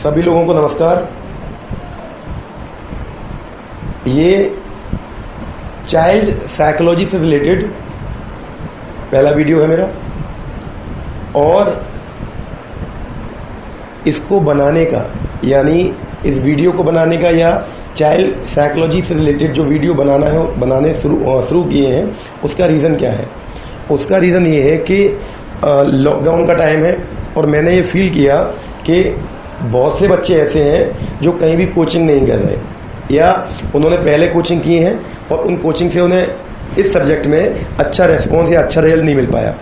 सभी लोगों को नमस्कार। ये चाइल्ड साइकोलॉजी से रिलेटेड पहला वीडियो है मेरा, और इसको बनाने का यानी इस वीडियो को बनाने का या चाइल्ड साइकोलॉजी से रिलेटेड जो वीडियो बनाने शुरू किए हैं, उसका रीज़न क्या है? उसका रीज़न ये है कि लॉकडाउन का टाइम है और मैंने ये फील किया कि बहुत से बच्चे ऐसे हैं जो कहीं भी कोचिंग नहीं कर रहे या उन्होंने पहले कोचिंग की है और उन कोचिंग से उन्हें इस सब्जेक्ट में अच्छा रेस्पॉन्स या अच्छा रिजल्ट नहीं मिल पाया।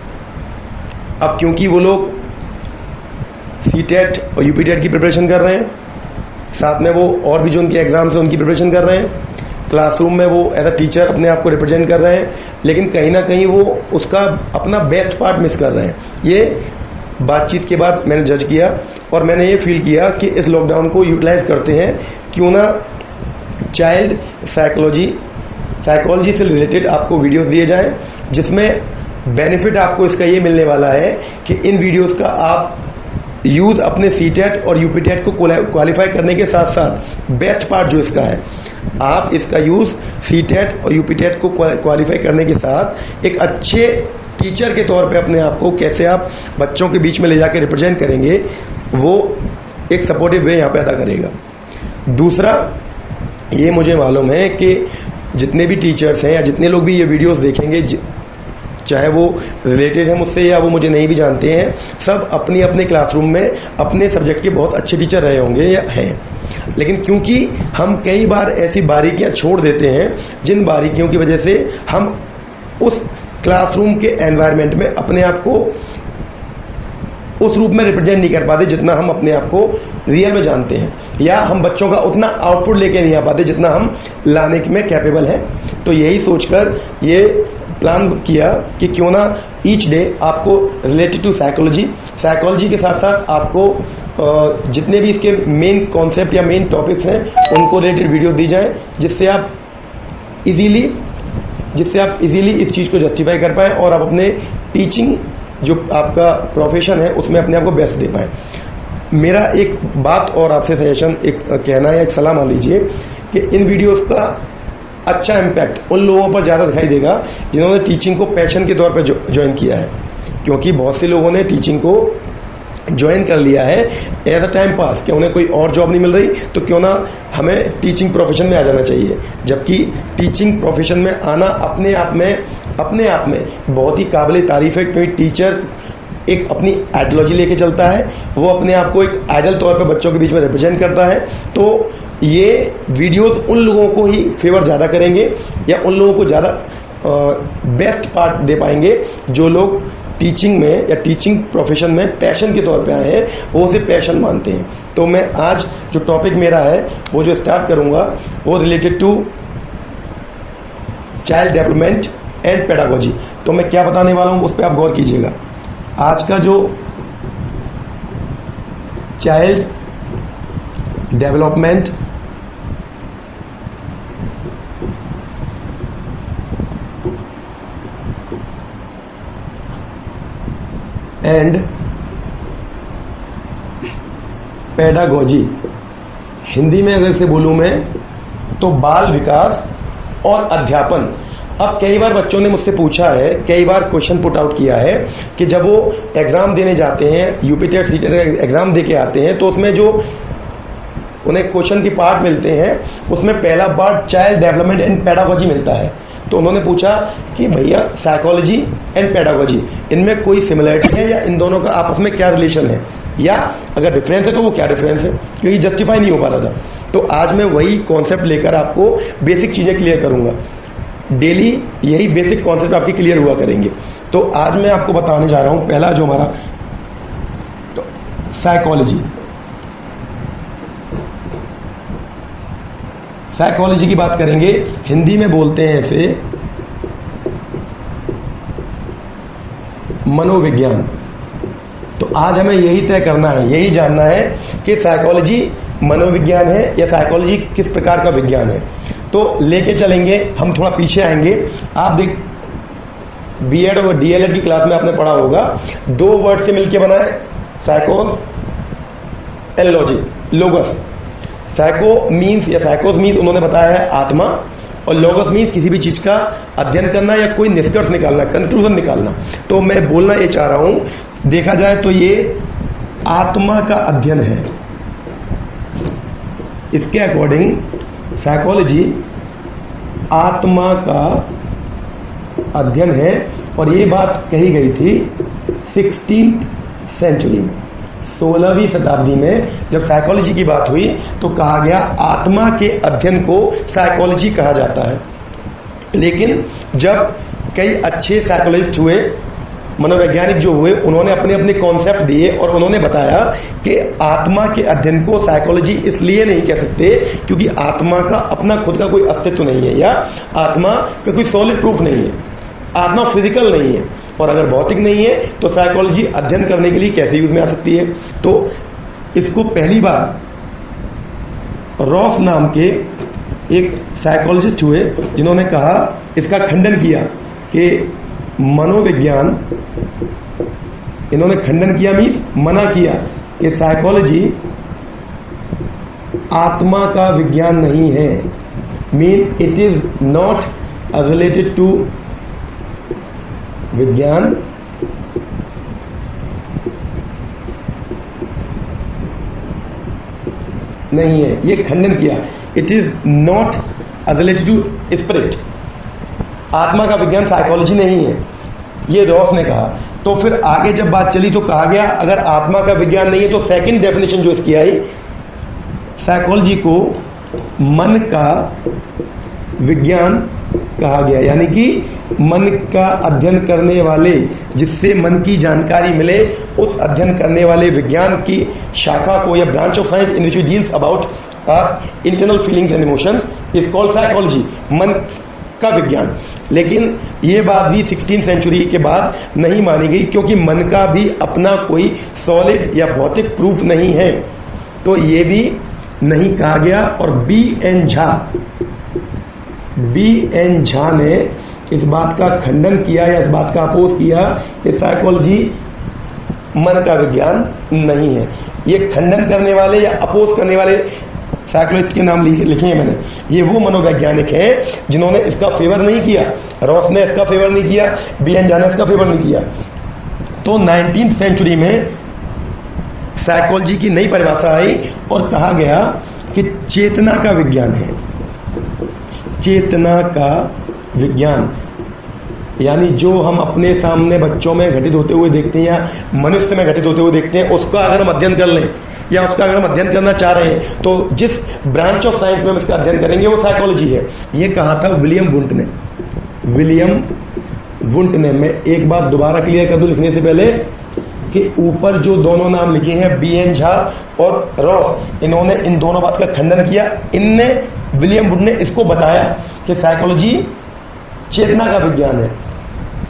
अब क्योंकि वो लोग सीटेट और यूपीटेट की प्रिपरेशन कर रहे हैं, साथ में वो और भी जो उनके एग्ज़ाम्स हैं उनकी प्रिपरेशन कर रहे हैं, क्लासरूम में वो एज अ टीचर अपने आप को रिप्रेजेंट कर रहे हैं, लेकिन कहीं ना कहीं वो उसका अपना बेस्ट पार्ट मिस कर रहे हैं। ये बातचीत के बाद मैंने जज किया और मैंने ये फील किया कि इस लॉकडाउन को यूटिलाइज करते हैं, क्यों ना चाइल्ड साइकोलॉजी से रिलेटेड आपको वीडियोस दिए जाएं, जिसमें बेनिफिट आपको इसका ये मिलने वाला है कि इन वीडियोस का आप यूज़ अपने सीटेट और यूपीटेट को क्वालिफाई करने के साथ साथ बेस्ट पार्ट जो इसका है, आप इसका यूज़ सीटेट और यूपीटेट को क्वालिफाई करने के साथ एक अच्छे टीचर के तौर पे अपने आप को कैसे आप बच्चों के बीच में ले जाकर रिप्रेजेंट करेंगे, वो एक सपोर्टिव वे यहाँ पे अदा करेगा। दूसरा, ये मुझे मालूम है कि जितने भी टीचर्स हैं या जितने लोग भी ये वीडियोस देखेंगे, चाहे वो रिलेटेड हैं मुझसे या वो मुझे नहीं भी जानते हैं, सब अपनी अपने क्लासरूम में अपने सब्जेक्ट के बहुत अच्छे टीचर रहे होंगे या हैं। लेकिन क्योंकि हम कई बार ऐसी बारीकियां छोड़ देते हैं जिन बारीकियों की वजह से हम उस क्लासरूम के एनवायरनमेंट में अपने आप को उस रूप में रिप्रेजेंट नहीं कर पाते जितना हम अपने आप को रियल में जानते हैं, या हम बच्चों का उतना आउटपुट लेके नहीं आ पाते जितना हम लाने में कैपेबल हैं। तो यही सोचकर ये प्लान किया कि क्यों ना ईच डे आपको रिलेटेड टू साइकोलॉजी के साथ साथ आपको जितने भी इसके मेन कॉन्सेप्ट या मेन टॉपिक्स हैं उनको रिलेटेड वीडियो दी जाए, जिससे आप इजीली इस चीज़ को जस्टिफाई कर पाएँ और आप अपने टीचिंग जो आपका प्रोफेशन है उसमें अपने आप को बेस्ट दे पाएँ। मेरा एक बात और आपसे सजेशन, एक कहना या एक सलाह मान लीजिए कि इन वीडियोस का अच्छा इम्पैक्ट उन लोगों पर ज़्यादा दिखाई देगा जिन्होंने टीचिंग को पैशन के तौर पर ज्वाइन किया है, क्योंकि बहुत से लोगों ने टीचिंग को ज्वाइन कर लिया है एज अ टाइम पास कि उन्हें कोई और जॉब नहीं मिल रही तो क्यों ना हमें टीचिंग प्रोफेशन में आ जाना चाहिए। जबकि टीचिंग प्रोफेशन में आना अपने आप में बहुत ही काबिल तारीफ़ है, क्योंकि टीचर एक अपनी आइडियोलॉजी लेके चलता है, वो अपने आप को एक आइडल तौर पे बच्चों के बीच में रिप्रेजेंट करता है। तो ये वीडियोस उन लोगों को ही फेवर ज़्यादा करेंगे या उन लोगों को ज़्यादा बेस्ट पार्ट दे पाएंगे जो लोग टीचिंग में या टीचिंग प्रोफेशन में पैशन के तौर पे आए हैं, वो उसे पैशन मानते हैं। तो मैं आज जो टॉपिक मेरा है वो जो स्टार्ट करूँगा वो related to child development and pedagogy. तो मैं क्या बताने वाला हूँ उस पर आप गौर कीजिएगा। आज का जो child development and pedagogy, Hindi में अगर से बोलूं मैं तो बाल विकास और अध्यापन। अब कई बार बच्चों ने मुझसे पूछा है, कई बार क्वेश्चन पुट आउट किया है कि जब वो एग्ज़ाम देने जाते हैं, यूपीटेट सीटेट एग्ज़ाम दे के आते हैं, तो उसमें जो उन्हें क्वेश्चन की पार्ट मिलते हैं उसमें पहला part child development and pedagogy मिलता है। तो उन्होंने पूछा कि भैया साइकोलॉजी एंड पेडागोजी, इनमें कोई सिमिलरिटी है या इन दोनों का आपस में क्या रिलेशन है, या अगर डिफरेंस है तो वो क्या डिफरेंस है, क्योंकि जस्टिफाई नहीं हो पा रहा था। तो आज मैं वही कॉन्सेप्ट लेकर आपको बेसिक चीज़ें क्लियर करूँगा। डेली यही बेसिक कॉन्सेप्ट आपके क्लियर हुआ करेंगे। तो आज मैं आपको बताने जा रहा हूँ पहला जो हमारा तो साइकोलॉजी की बात करेंगे, हिंदी में बोलते हैं इसे मनोविज्ञान। तो आज हमें यही तय करना है, यही जानना है कि साइकोलॉजी मनोविज्ञान है या साइकोलॉजी किस प्रकार का विज्ञान है। तो लेके चलेंगे, हम थोड़ा पीछे आएंगे। आप देख बीएड और डीएलएड की क्लास में आपने पढ़ा होगा, दो वर्ड से मिलके बना है साइकोस एनालॉजी, लोगस। साइको मीन्स या साइकोस मीन्स उन्होंने बताया है आत्मा, और लोगस मीन्स किसी भी चीज़ का अध्ययन करना या कोई निष्कर्ष निकालना, कंक्लूजन निकालना। तो मैं बोलना ये चाह रहा हूँ, देखा जाए तो ये आत्मा का अध्ययन है। इसके अकॉर्डिंग साइकोलॉजी आत्मा का अध्ययन है, और ये बात कही गई थी 16th सेंचुरी में, 16वीं शताब्दी में जब साइकोलॉजी की बात हुई तो कहा गया आत्मा के अध्ययन को साइकोलॉजी कहा जाता है। लेकिन जब कई अच्छे साइकोलॉजिस्ट हुए, मनोवैज्ञानिक जो हुए, उन्होंने अपने अपने कॉन्सेप्ट दिए और उन्होंने बताया कि आत्मा के अध्ययन को साइकोलॉजी इसलिए नहीं कह सकते क्योंकि आत्मा का अपना खुद का कोई अस्तित्व नहीं है, या आत्मा का कोई सॉलिड प्रूफ नहीं है, आत्मा फिजिकल नहीं है, और अगर भौतिक नहीं है तो साइकोलॉजी अध्ययन करने के लिए कैसे यूज में आ सकती है। तो इसको पहली बार रॉस नाम के एक साइकोलॉजिस्ट हुए जिन्होंने कहा, इसका खंडन किया कि मनोविज्ञान, इन्होंने खंडन किया मीन्स मना किया कि साइकोलॉजी आत्मा का विज्ञान नहीं है, means it is not related to विज्ञान, नहीं है, ये खंडन किया। It is not related to spirit, आत्मा का विज्ञान साइकोलॉजी नहीं है, ये रॉस ने कहा। तो फिर आगे जब बात चली तो कहा गया अगर आत्मा का विज्ञान नहीं है तो सेकंड डेफिनेशन जो इसकी आई, साइकोलॉजी को मन का विज्ञान कहा गया, यानी कि मन का अध्ययन करने वाले, जिससे मन की जानकारी मिले, उस अध्ययन करने वाले विज्ञान की शाखा को या branch of science in which deals about our internal feelings and emotions is called psychology, मन का विज्ञान। लेकिन ये बात भी 16th सेंचुरी के बाद नहीं मानी गई क्योंकि मन का भी अपना कोई सॉलिड या भौतिक प्रूफ नहीं है, तो ये भी नहीं कहा गया। और बी.एन. झा ने इस बात का खंडन किया या इस बात का अपोज किया कि साइकोलॉजी मन का विज्ञान नहीं है। ये खंडन करने वाले या अपोज करने वाले साइकोलॉजिस्ट के नाम लिखे हैं मैंने, ये वो मनोवैज्ञानिक हैं जिन्होंने इसका फेवर नहीं किया, रॉस ने इसका फेवर नहीं किया, बी.एन. झा ने इसका फेवर नहीं किया। तो 19th सेंचुरी में साइकोलॉजी की नई परिभाषा आई और कहा गया कि चेतना का विज्ञान है, चेतना का विज्ञान, यानी जो हम अपने सामने बच्चों में घटित होते हुए देखते हैं या मनुष्य में घटित होते हुए देखते हैं, उसका अगर हम अध्ययन कर लें या उसका अगर हम अध्ययन करना चाह रहे हैं तो जिस ब्रांच ऑफ साइंस में हम इसका अध्ययन करेंगे वो साइकोलॉजी है। ये कहा था विलियम वुंट ने। मैं एक बात दोबारा क्लियर कर दूं लिखने से पहले कि ऊपर जो दोनों नाम लिखे हैं बी.एन. झा और रॉस, इन्होंने इन दोनों बात का खंडन किया। इनने, विलियम वुड ने इसको बताया कि साइकोलॉजी चेतना का विज्ञान है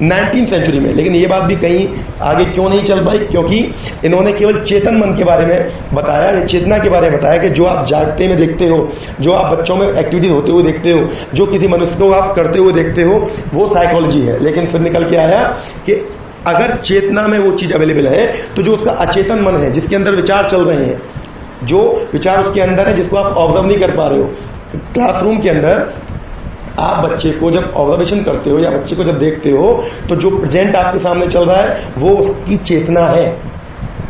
19th सेंचुरी में। लेकिन ये बात भी कहीं आगे क्यों नहीं चल पाई, क्योंकि इन्होंने केवल चेतन मन के बारे में बताया, या चेतना के बारे में बताया कि जो आप जागते में देखते हो, जो आप बच्चों में एक्टिविटीज होते हुए देखते हो, जो किसी मनुष्य को आप करते हुए देखते हो, वो साइकोलॉजी है। लेकिन फिर निकल के आया कि अगर चेतना में वो चीज़ अवेलेबल है तो जो उसका अचेतन मन है, जिसके अंदर विचार चल रहे हैं, जो विचार उसके अंदर है जिसको आप ऑब्जर्व नहीं कर पा रहे हो, क्लासरूम के अंदर आप बच्चे को जब ऑब्जर्वेशन करते हो या बच्चे को जब देखते हो तो जो प्रेजेंट आपके सामने चल रहा है वो उसकी चेतना है।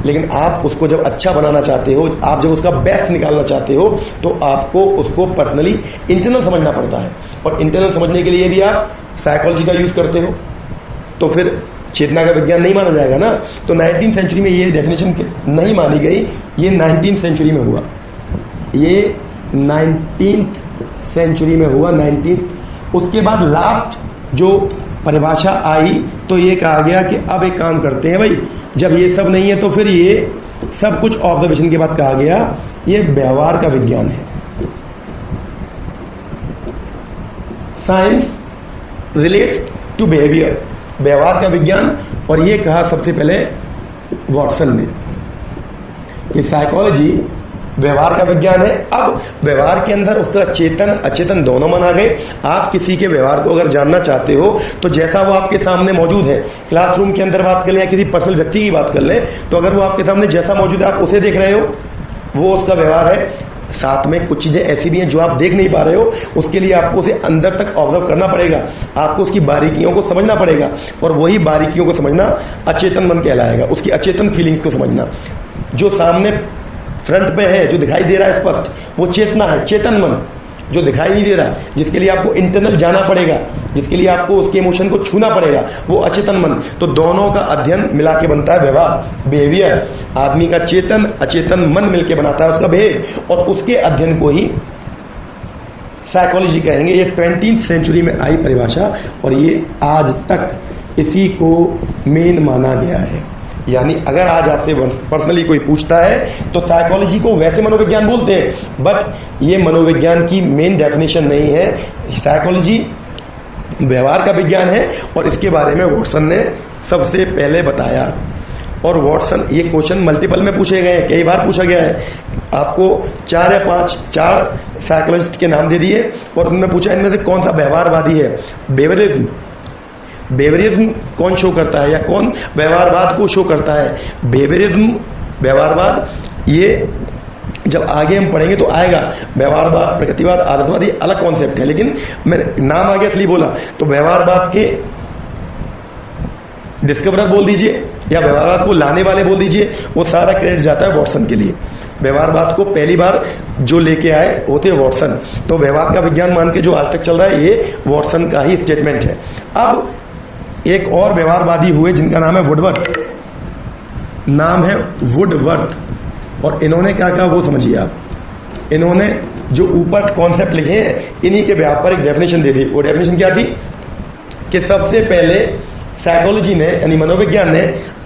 लेकिन आप उसको जब अच्छा बनाना चाहते हो, आप जब उसका बेस्ट निकालना चाहते हो, तो आपको उसको पर्सनली इंटरनल समझना पड़ता है, और इंटरनल समझने के लिए भी आप साइकोलॉजी का यूज़ करते हो, तो फिर चेतना का विज्ञान नहीं माना जाएगा ना। तो 19th सेंचुरी में ये डेफिनेशन नहीं मानी गई, ये 19th सेंचुरी में हुआ, ये 19th सेंचुरी में हुआ, 19th। उसके बाद लास्ट जो परिभाषा आई तो ये कहा गया कि अब एक काम करते हैं भाई, जब ये सब नहीं है तो फिर ये सब कुछ ऑब्जर्वेशन के बाद कहा गया ये व्यवहार का विज्ञान है। साइंस रिलेट्स टू बिहेवियर, व्यवहार का विज्ञान। और ये कहा सबसे पहले वॉटसन ने कि साइकोलॉजी व्यवहार का विज्ञान है। अब व्यवहार के अंदर उसका चेतन अचेतन दोनों मन आ गए। आप किसी के व्यवहार को अगर जानना चाहते हो तो जैसा वो आपके सामने मौजूद है, क्लासरूम के अंदर बात कर लें या किसी पर्सनल व्यक्ति की बात कर लें, तो अगर वो आपके सामने जैसा मौजूद है आप उसे देख रहे हो, वो उसका व्यवहार है। साथ में कुछ चीज़ें ऐसी भी हैं जो आप देख नहीं पा रहे हो, उसके लिए आपको उसे अंदर तक ऑब्जर्व करना पड़ेगा, आपको उसकी बारीकियों को समझना पड़ेगा, और वही बारीकियों को समझना अचेतन मन कहलाएगा, उसकी अचेतन फीलिंग्स को समझना। जो सामने फ्रंट पे है, जो दिखाई दे रहा है स्पष्ट, वो चेतना है, चेतन मन। जो दिखाई नहीं दे रहा, जिसके लिए आपको इंटरनल जाना पड़ेगा, जिसके लिए आपको उसके इमोशन को छूना पड़ेगा, वो अचेतन मन। तो दोनों का अध्ययन मिला के बनता है व्यवहार, बिहेवियर। आदमी का चेतन अचेतन मन मिलके बनाता है उसका बिहेव, और उसके अध्ययन को ही साइकोलॉजी कहेंगे। ये 20वीं सेंचुरी में आई परिभाषा, और ये आज तक इसी को मेन माना गया है। यानी अगर आज आपसे पर्सनली कोई पूछता है तो साइकोलॉजी को वैसे मनोविज्ञान बोलते हैं, बट ये मनोविज्ञान की मेन डेफिनेशन नहीं है। साइकोलॉजी व्यवहार का विज्ञान है, और इसके बारे में वॉटसन ने सबसे पहले बताया। और वॉटसन, ये क्वेश्चन मल्टीपल में पूछे गए हैं, कई बार पूछा गया है। आपको 4 या 5 साइकोलॉजिस्ट के नाम दे दिए, और उनमें पूछा इनमें से कौन सा व्यवहारवादी है। बेवरिज्म कौन शो करता है, या कौन व्यवहारवाद को शो करता है। बेवरिज्म, व्यवहारवाद, ये जब आगे हम पढ़ेंगे तो आएगा। व्यवहारवाद, प्रकृतिवाद, आदर्शवादी अलग कॉन्सेप्ट है, लेकिन मैं नाम आगे इसलिए बोला। तो व्यवहारवाद के डिस्कवरर बोल दीजिए, या व्यवहारवाद को लाने वाले बोल दीजिए, वो सारा क्रेडिट जाता है वॉटसन के लिए। व्यवहारवाद को पहली बार जो लेके आए वो थे वॉटसन। तो व्यवहार का विज्ञान मान के जो आज तक चल रहा है, ये वॉटसन का ही स्टेटमेंट है। अब एक और व्यवहारवादी हुए जिनका नाम है वुडवर्थ, नाम है वुडवर्थ। और इन्होंने क्या कहा वो समझिए आप। इन्होंने जो ऊपर कॉन्सेप्ट लिखे हैं, इन्हीं के व्याप पर एक डेफिनेशन दे दी। वो डेफिनेशन क्या थी कि सबसे पहले साइकोलॉजी ने, यानी मनोविज्ञान ने,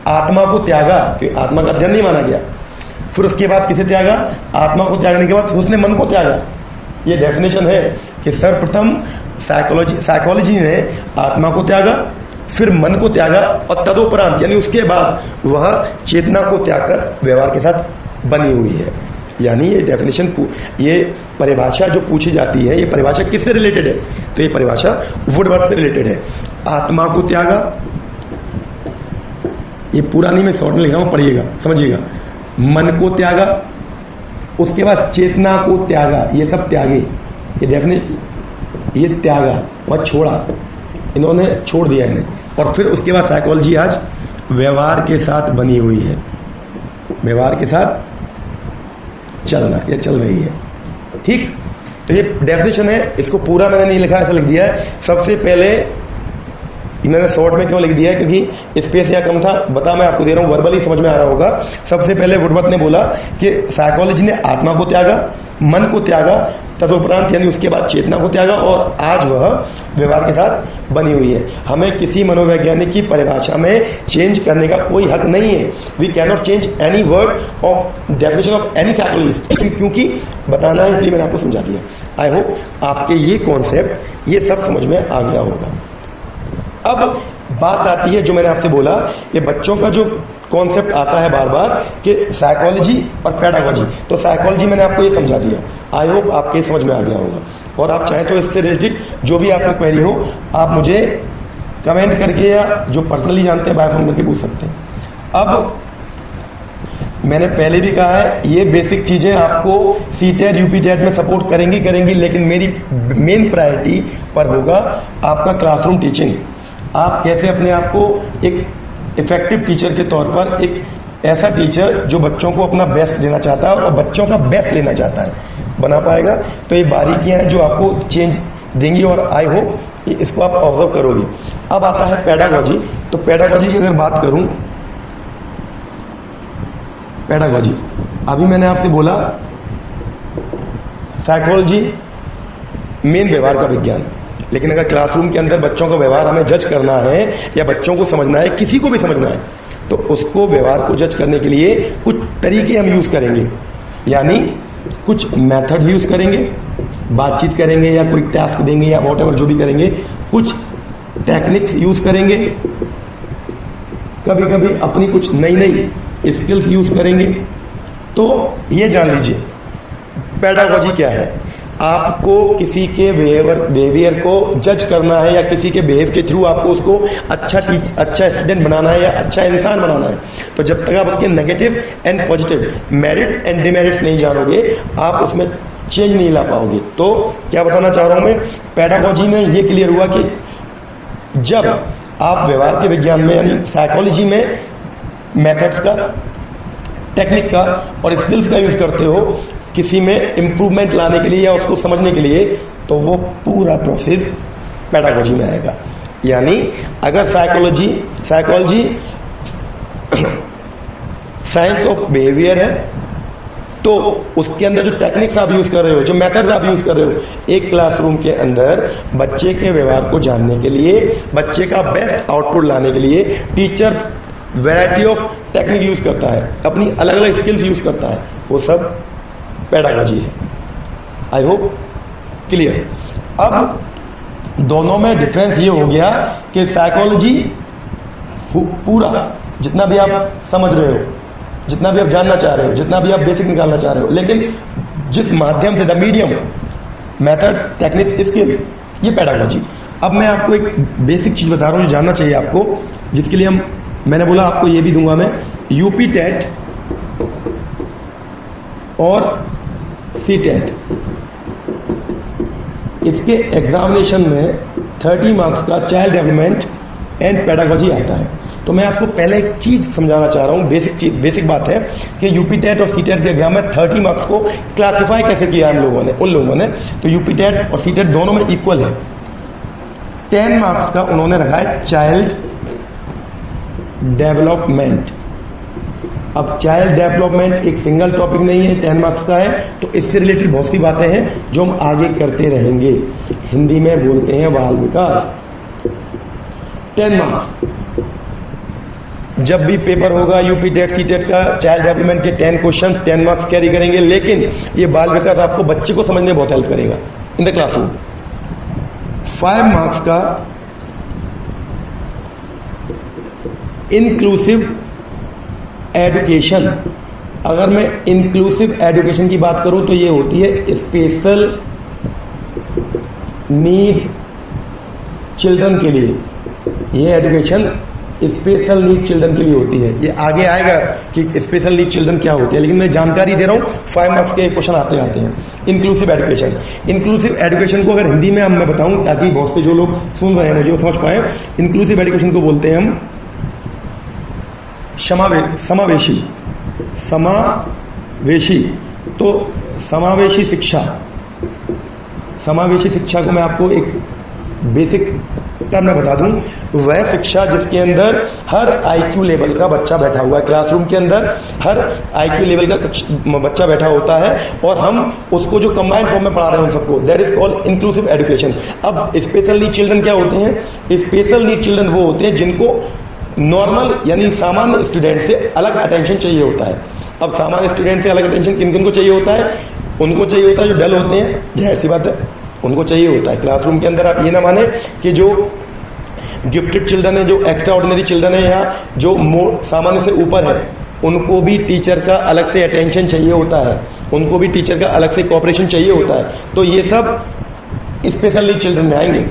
आत्मा को त्यागा, कि आत्मा का अध्ययन नहीं माना गया। फिर उसके बाद किसे त्यागा? आत्मा को त्यागने के बाद फिर उसने मन को त्यागा। ये डेफिनेशन है कि सर्वप्रथम साइकोलॉजी ने आत्मा को त्यागा, फिर मन को त्यागा, और तदोपरांत यानी उसके बाद वह चेतना को त्याग कर व्यवहार के साथ बनी हुई है। यानी ये डेफिनेशन, ये परिभाषा जो पूछी जाती है, ये परिभाषा किससे रिलेटेड है? तो ये परिभाषा वुडवर्थ से रिलेटेड है। आत्मा को त्यागा, ये पूरा नहीं, मैं शॉर्ट में लिख रहा हूं, पढ़िएगा, समझिएगा। मन को त्यागा, उसके बाद चेतना को त्यागा, ये सब त्यागे, ये डेफिनेट, ये त्यागा, वह छोड़ा, इन्होंने छोड़ दिया इन्हें। और फिर उसके बाद साइकोलॉजी आज व्यवहार के साथ बनी हुई है, व्यवहार के साथ चलना, यह चल रही है। ठीक, तो ये डेफिनेशन है, इसको पूरा मैंने नहीं लिखा, ऐसा लिख दिया है। सबसे पहले मैंने शॉर्ट में क्यों लिख दिया है, क्योंकि स्पेस यहाँ कम था, बता मैं आपको दे रहा हूँ, वर्बली समझ में आ रहा होगा। सबसे पहले वुडवर्थ ने बोला कि साइकोलॉजी ने आत्मा को त्यागा, मन को त्यागा, तदुपरांत यानी उसके बाद चेतना को त्यागा, और आज वह व्यवहार के साथ बनी हुई है। हमें किसी मनोवैज्ञानिक की परिभाषा में चेंज करने का कोई हक नहीं है। We can not change any word of definition of any psychologist, क्योंकि बताना है, इसलिए मैंने आपको समझा दिया। आई होप आपके ये कॉन्सेप्ट, ये सब समझ में आ गया होगा। अब बात आती है जो मैंने आपसे बोला, ये बच्चों का जो कॉन्सेप्ट आता है बार बार कि साइकोलॉजी और पेडागोजी। तो साइकोलॉजी मैंने आपको ये समझा दिया, आई होप आपके समझ में आ गया होगा। और आप चाहें तो इससे रिलेटेड जो भी आपको क्वेरी हो, आप मुझे कमेंट करके या जो पर्सनली जानते हैं बाय फोन करके पूछ सकते हैं। अब मैंने पहले भी कहा है, ये बेसिक चीज़ें आपको सीटेट यूपीटेट में सपोर्ट करेंगी, लेकिन मेरी मेन प्रायोरिटी पर होगा आपका क्लासरूम टीचिंग। आप कैसे अपने आप को एक इफेक्टिव टीचर के तौर पर, एक ऐसा टीचर जो बच्चों को अपना बेस्ट देना चाहता है और बच्चों का बेस्ट लेना चाहता है, बना पाएगा। तो ये बारीकियां हैं जो आपको चेंज देंगी, और आई होप इसको आप ऑब्जर्व करोगे। अब आता है पेडागोजी। तो पेडागोजी की अगर बात करूं, पेडागोजी, अभी मैंने आपसे बोला साइकोलॉजी मेन व्यवहार का विज्ञान, लेकिन अगर क्लासरूम के अंदर बच्चों का व्यवहार हमें जज करना है या बच्चों को समझना है, किसी को भी समझना है, तो उसको व्यवहार को जज करने के लिए कुछ तरीके हम यूज करेंगे। यानी कुछ मेथड यूज करेंगे, बातचीत करेंगे या कोई टास्क देंगे या वॉटएवर जो भी करेंगे, कुछ टेक्निक्स यूज करेंगे, कभी कभी अपनी कुछ नई नई स्किल्स यूज करेंगे। तो ये जान लीजिए पेडागोजी क्या है। आपको किसी के बिहेवियर को जज करना है या किसी के बिहेव के थ्रू आपको उसको अच्छा स्टूडेंट बनाना है या अच्छा इंसान बनाना है, तो जब तक आप उसके negative and positive, merit and demerits नहीं जानोगे, आप उसमें चेंज नहीं ला पाओगे। तो क्या बताना चाह रहा हूं मैं, पेडागोजी में ये क्लियर हुआ कि जब आप व्यवहार के विज्ञान में यानी साइकोलॉजी में मेथड्स का, टेक्निक का और स्किल्स का यूज करते हो किसी में इंप्रूवमेंट लाने के लिए या उसको समझने के लिए, तो वो पूरा प्रोसेस पेडागोजी में आएगा। यानी अगर साइकोलॉजी साइंस ऑफ बिहेवियर है, तो उसके अंदर जो टेक्निक्स आप यूज कर रहे हो, जो मेथड्स आप यूज कर रहे हो, एक क्लासरूम के अंदर बच्चे के व्यवहार को जानने के लिए, बच्चे का बेस्ट आउटपुट लाने के लिए teacher variety of technique use करता है, अपनी अलग अलग स्किल्स यूज करता है, वो सब पेडागोजी है। I hope clear. अब दोनों में डिफरेंस ये हो गया कि साइकोलॉजी पूरा जितना भी आप समझ रहे हो, जितना भी आप जानना चाह रहे हो, जितना भी आप बेसिक निकालना चाह रहे हो, लेकिन जिस माध्यम से the medium, method, technique, skill, ये पेडागोजी। अब मैं आपको एक बेसिक चीज बता रहा हूँ जो जानना चाहिए आपको, जिसके लिए मैंने बोला आपको ये भी दूंगा मैं, यूपी टेट और सी टेट, इसके एग्जामिनेशन में 30 मार्क्स का चाइल्ड डेवलपमेंट एंड पेडागोजी आता है। तो मैं आपको पहले एक चीज समझाना चाह रहा हूं, बेसिक बात है कि यूपी टेट और सी टेट के एग्जाम में 30 मार्क्स को क्लासिफाई कैसे किया हम लोगों ने, उन लोगों ने, तो यूपी टेट और सी टेट दोनों में इक्वल है। 10 मार्क्स का उन्होंने रखा है चाइल्ड डेवलपमेंट। अब चाइल्ड डेवलपमेंट एक सिंगल टॉपिक नहीं है, 10 मार्क्स का है, तो इससे रिलेटेड बहुत सी बातें हैं जो हम आगे करते रहेंगे। हिंदी में बोलते हैं बाल विकास। 10 मार्क्स, जब भी पेपर होगा यूपी टेट सी टेट का, चाइल्ड डेवलपमेंट के 10 क्वेश्चंस 10 मार्क्स कैरी करेंगे, लेकिन ये बाल विकास आपको बच्चे को समझने में बहुत हेल्प करेगा इन द क्लासरूम। 5 मार्क्स का इंक्लूसिव एजुकेशन। अगर मैं इंक्लूसिव एजुकेशन की बात करूं तो ये होती है स्पेशल नीड चिल्ड्रन के लिए, ये एजुकेशन स्पेशल नीड चिल्ड्रन के लिए होती है। ये आगे आएगा कि स्पेशल नीड चिल्ड्रन क्या होती है, लेकिन मैं जानकारी दे रहा हूँ, 5 मार्क्स के क्वेश्चन आते हैं। इंक्लूसिव एजुकेशन, इंक्लूसिव एजुकेशन को अगर हिंदी में मैं बताऊं ताकि बहुत से जो लोग सुन रहे हैं मुझे वो समझ पाए, इंक्लूसिव एजुकेशन को बोलते हैं हम समावेशी। तो समावेशी शिक्षा, समावेशी शिक्षा को मैं आपको एक बेसिक टर्म में बता दूं, वह शिक्षा जिसके अंदर हर आईक्यू लेवल का बच्चा बैठा हुआ है, क्लासरूम के अंदर हर आईक्यू लेवल का बच्चा बैठा होता है और हम उसको जो कंबाइंड फॉर्म में पढ़ा रहे हैं उन सबको, that is called inclusive education. अब स्पेशल नीड चिल्ड्रन क्या होते हैं? स्पेशल नीड चिल्ड्रन वो होते हैं जिनको नॉर्मल यानी सामान्य स्टूडेंट से अलग अटेंशन चाहिए होता है। अब सामान्य स्टूडेंट से अलग अटेंशन किन किन को चाहिए होता है? उनको चाहिए होता है जो डल होते हैं, जाहिर सी बात है, उनको चाहिए होता है। क्लासरूम के अंदर आप ये ना माने कि जो गिफ्टेड चिल्ड्रन है, जो एक्स्ट्रा ऑर्डिनरी चिल्ड्रन है या जो सामान्य से ऊपर है, उनको भी टीचर का अलग से अटेंशन चाहिए होता है, उनको भी टीचर का अलग से कोऑपरेशन चाहिए होता है। तो ये सब स्पेशल नीड चिल्ड्रन में आएंगे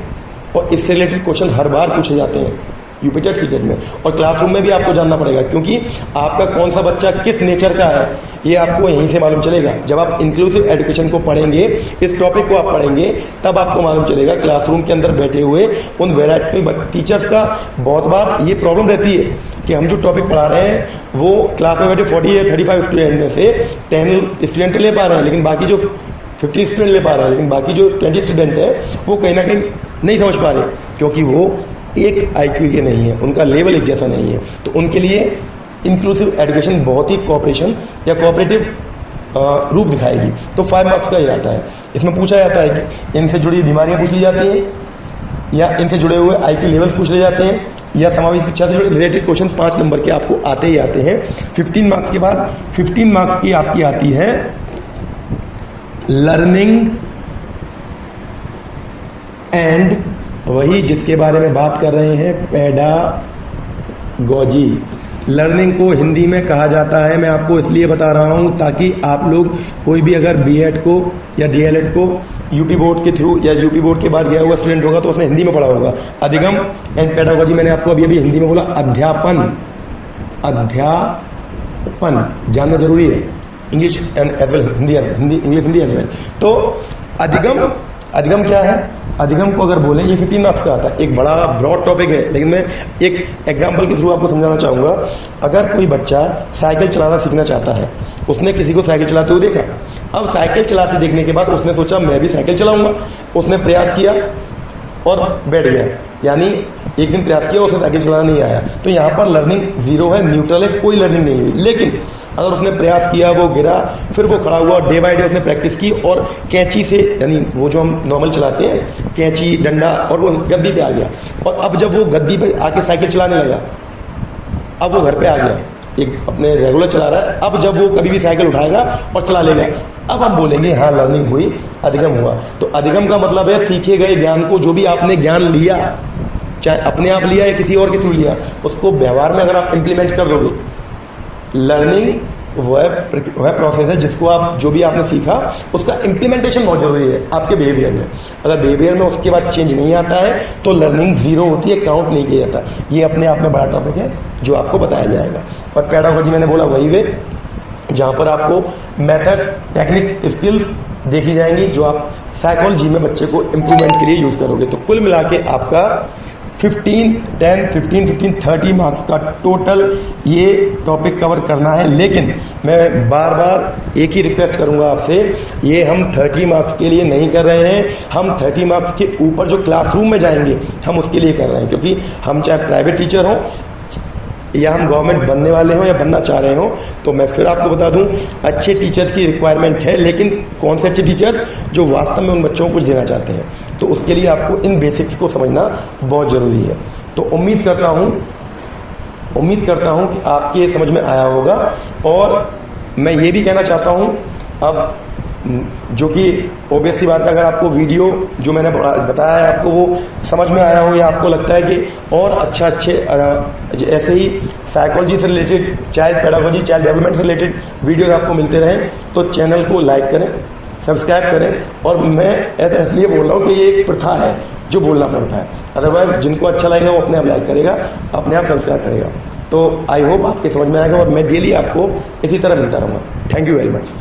और इससे रिलेटेड क्वेश्चन हर बार पूछे जाते हैं यूपी टेट सी टेट में। और क्लासरूम में भी आपको जानना पड़ेगा, क्योंकि आपका कौन सा बच्चा किस नेचर का है ये आपको यहीं से मालूम चलेगा। जब आप इंक्लूसिव एजुकेशन को पढ़ेंगे, इस टॉपिक को आप पढ़ेंगे, तब आपको मालूम चलेगा क्लासरूम के अंदर बैठे हुए उन वैरायटी टीचर्स का बहुत बार ये प्रॉब्लम रहती है कि हम जो टॉपिक पढ़ा रहे हैं वो क्लास में बैठे 40 या 35 स्टूडेंट में से 10 स्टूडेंट ले पा रहे हैं, लेकिन बाकी जो 50 स्टूडेंट ले पा रहे हैं, लेकिन बाकी जो 20 स्टूडेंट है वो कहीं ना कहीं नहीं समझ पा रहे, क्योंकि वो एक आईक्यू के नहीं है, उनका लेवल एक जैसा नहीं है। तो उनके लिए इंक्लूसिव एजुकेशन बहुत ही कोऑपरेशन या कोऑपरेटिव रूप दिखाएगी। तो 5 मार्क्स का ही आता है। इसमें पूछा जाता है कि इनसे जुड़ी बीमारियां पूछ ली जाती हैं या इनसे जुड़े हुए आईक्यू लेवल्स पूछ ले जाते हैं या समावेशी शिक्षा से जुड़े रिलेटेड क्वेश्चन 5 नंबर के आपको आते ही आते हैं। 15 मार्क्स के बाद 15 मार्क्स की आपकी आती है लर्निंग एंड वही जिसके बारे में बात कर रहे हैं पेडागोजी। लर्निंग को हिंदी में कहा जाता है। मैं आपको इसलिए बता रहा हूँ ताकि आप लोग कोई भी अगर बीएड को या डीएलएड को यूपी बोर्ड के थ्रू या यूपी बोर्ड के बाद गया हुआ स्टूडेंट होगा तो उसने हिंदी में पढ़ा होगा। अधिगम एंड पेडागोजी मैंने आपको अभी हिंदी में बोला। अध्यापन जानना जरूरी है, English and as well Hindi as well. तो अधिगम क्या है? अधिगम को अगर बोलें ये 15 मार्क्स का आता है, एक बड़ा ब्रॉड टॉपिक है, लेकिन मैं एक एग्जांपल के थ्रू आपको समझाना चाहूँगा। अगर कोई बच्चा साइकिल चलाना सीखना चाहता है, उसने किसी को साइकिल चलाते हुए देखा, अब साइकिल चलाते देखने के बाद उसने सोचा मैं भी साइकिल चलाऊंगा, उसने प्रयास किया और बैठ गया, यानी एक दिन प्रयास किया उसे साइकिल चलाना नहीं आया, तो यहाँ पर लर्निंग जीरो है, न्यूट्रल है, कोई लर्निंग नहीं हुई। लेकिन अगर उसने प्रयास किया, वो गिरा, फिर वो खड़ा हुआ, डे बाय डे उसने प्रैक्टिस की और कैंची से, यानी वो जो हम नॉर्मल चलाते हैं कैंची डंडा, और वो गद्दी पे आ गया, और अब जब वो गद्दी पे आके साइकिल चलाने लगा, अब वो घर पे आ गया, एक अपने रेगुलर चला रहा है, अब जब वो कभी भी साइकिल उठाएगा और चला लेगा, अब हम बोलेंगे हाँ लर्निंग हुई, अधिगम हुआ। तो अधिगम का मतलब है सीखे गए ज्ञान को, जो भी आपने ज्ञान लिया, चाहे अपने आप लिया या किसी और के थ्रू लिया, उसको व्यवहार में अगर आप इंप्लीमेंट कर दोगे। लर्निंग वह प्रोसेस है जिसको आप, जो भी आपने सीखा उसका इंप्लीमेंटेशन बहुत जरूरी है आपके बिहेवियर में। अगर बिहेवियर में उसके बाद चेंज नहीं आता है तो लर्निंग जीरो होती है, काउंट नहीं किया जाता। ये अपने आप में बड़ा टॉपिक है जो आपको बताया जाएगा। और पेडागोजी मैंने बोला वही वे जहाँ पर आपको मेथड, टेक्निक, स्किल्स देखी जाएंगी जो आप साइकोलॉजी में बच्चे को इम्प्रूवमेंट के लिए यूज करोगे। तो कुल मिला के आपका 30 मार्क्स का टोटल ये टॉपिक कवर करना है। लेकिन मैं बार बार एक ही रिक्वेस्ट करूंगा आपसे, ये हम 30 मार्क्स के लिए नहीं कर रहे हैं, हम 30 मार्क्स के ऊपर जो क्लासरूम में जाएंगे हम उसके लिए कर रहे हैं। क्योंकि हम चाहे प्राइवेट टीचर हों या हम गवर्नमेंट बनने वाले हों या बनना चाह रहे हों, तो मैं फिर आपको बता दूं, अच्छे टीचर्स की रिक्वायरमेंट है, लेकिन कौन से अच्छे टीचर्स? जो वास्तव में उन बच्चों को कुछ देना चाहते हैं। तो उसके लिए आपको इन बेसिक्स को समझना बहुत ज़रूरी है। तो उम्मीद करता हूं कि आपके समझ में आया होगा। और मैं ये भी कहना चाहता हूं, अब जो कि ऑब्वियस सी बात है, अगर आपको वीडियो जो मैंने बताया है आपको वो समझ में आया हो, या आपको लगता है कि और अच्छे ऐसे ही साइकोलॉजी से related, child pedagogy, child development से रिलेटेड वीडियो आपको मिलते रहें, तो चैनल को लाइक करें, सब्सक्राइब करें। और मैं ऐसा इसलिए बोल रहा हूँ कि ये एक प्रथा है जो बोलना पड़ता है, अदरवाइज जिनको अच्छा लगेगा वो अपने आप लाइक करेगा, अपने आप सब्सक्राइब करेगा। तो आई होप आपके समझ में आएगा और मैं डेली आपको इसी तरह मिलता रहूँगा। Thank you very much.